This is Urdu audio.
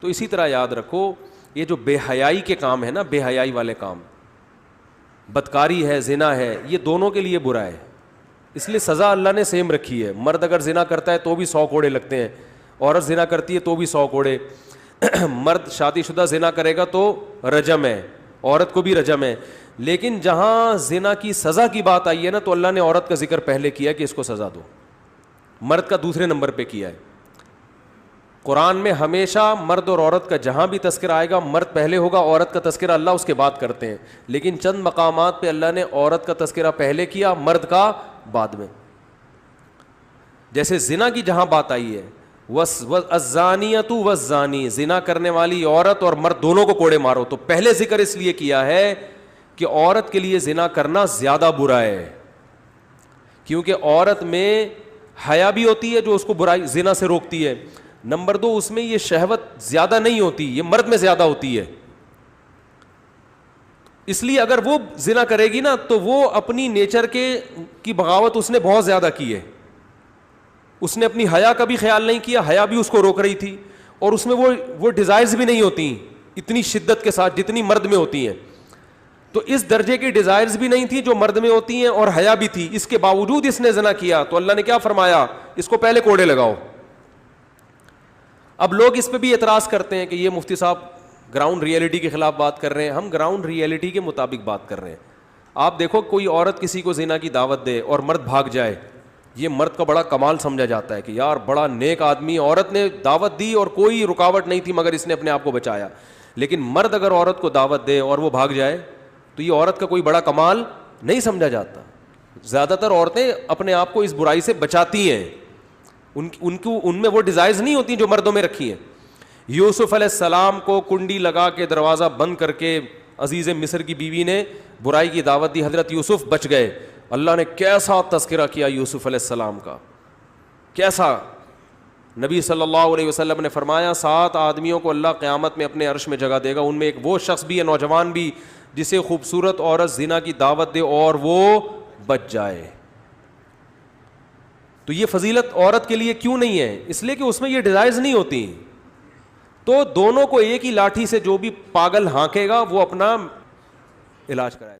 تو اسی طرح یاد رکھو یہ جو بے حیائی کے کام ہے نا، بے حیائی والے کام، بدکاری ہے، زنا ہے، یہ دونوں کے لیے برا ہے. اس لیے سزا اللہ نے سیم رکھی ہے. مرد اگر زنا کرتا ہے تو بھی 100 کوڑے لگتے ہیں، عورت زنا کرتی ہے تو بھی 100 کوڑے. مرد شادی شدہ زنا کرے گا تو رجم ہے، عورت کو بھی رجم ہے. لیکن جہاں زنا کی سزا کی بات آئی ہے نا تو اللہ نے عورت کا ذکر پہلے کیا کہ اس کو سزا دو، مرد کا دوسرے نمبر پہ کیا ہے. قرآن میں ہمیشہ مرد اور عورت کا جہاں بھی تذکرہ آئے گا مرد پہلے ہوگا، عورت کا تذکرہ اللہ اس کے بعد کرتے ہیں. لیکن چند مقامات پہ اللہ نے عورت کا تذکرہ پہلے کیا، مرد کا بعد میں. جیسے زنا کی جہاں بات آئی ہے، الزانیۃ والزانی، زنا کرنے والی عورت اور مرد دونوں کو کوڑے مارو، تو پہلے ذکر اس لیے کیا ہے کہ عورت کے لیے زنا کرنا زیادہ برا ہے، کیونکہ عورت میں حیا بھی ہوتی ہے جو اس کو برائی زنا سے روکتی ہے. نمبر 2 اس میں یہ شہوت زیادہ نہیں ہوتی، یہ مرد میں زیادہ ہوتی ہے. اس لیے اگر وہ زنا کرے گی نا تو وہ اپنی نیچر کی بغاوت اس نے بہت زیادہ کی ہے. اس نے اپنی حیا کا بھی خیال نہیں کیا، حیا بھی اس کو روک رہی تھی، اور اس میں وہ ڈیزائرز بھی نہیں ہوتی اتنی شدت کے ساتھ جتنی مرد میں ہوتی ہیں. تو اس درجے کی ڈیزائرز بھی نہیں تھی جو مرد میں ہوتی ہیں، اور حیا بھی تھی. اس کے باوجود اس نے زنا کیا تو اللہ نے کیا فرمایا، اس کو پہلے کوڑے لگاؤ. اب لوگ اس پہ بھی اعتراض کرتے ہیں کہ یہ مفتی صاحب گراؤنڈ ریئلٹی کے خلاف بات کر رہے ہیں. ہم گراؤنڈ ریئلٹی کے مطابق بات کر رہے ہیں. آپ دیکھو کوئی عورت کسی کو زنا کی دعوت دے اور مرد بھاگ جائے، یہ مرد کا بڑا کمال سمجھا جاتا ہے کہ یار بڑا نیک آدمی، عورت نے دعوت دی اور کوئی رکاوٹ نہیں تھی مگر اس نے اپنے آپ کو بچایا. لیکن مرد اگر عورت کو دعوت دے اور وہ بھاگ جائے تو یہ عورت کا کوئی بڑا کمال نہیں سمجھا جاتا. زیادہ تر عورتیں اپنے آپ کو اس برائی سے بچاتی ہیں، ان میں وہ ڈیزائرز نہیں ہوتی جو مردوں میں رکھی ہیں. یوسف علیہ السلام کو کنڈی لگا کے دروازہ بند کر کے عزیز مصر کی بیوی نے برائی کی دعوت دی، حضرت یوسف بچ گئے. اللہ نے کیسا تذکرہ کیا یوسف علیہ السلام کا، کیسا. نبی صلی اللہ علیہ وسلم نے فرمایا 7 آدمیوں کو اللہ قیامت میں اپنے عرش میں جگہ دے گا، ان میں ایک وہ شخص بھی ہے، نوجوان بھی، جسے خوبصورت عورت زنا کی دعوت دے اور وہ بچ جائے. تو یہ فضیلت عورت کے لیے کیوں نہیں ہے؟ اس لیے کہ اس میں یہ ڈیزائرز نہیں ہوتی. تو دونوں کو ایک ہی لاٹھی سے جو بھی پاگل ہانکے گا وہ اپنا علاج کرائے.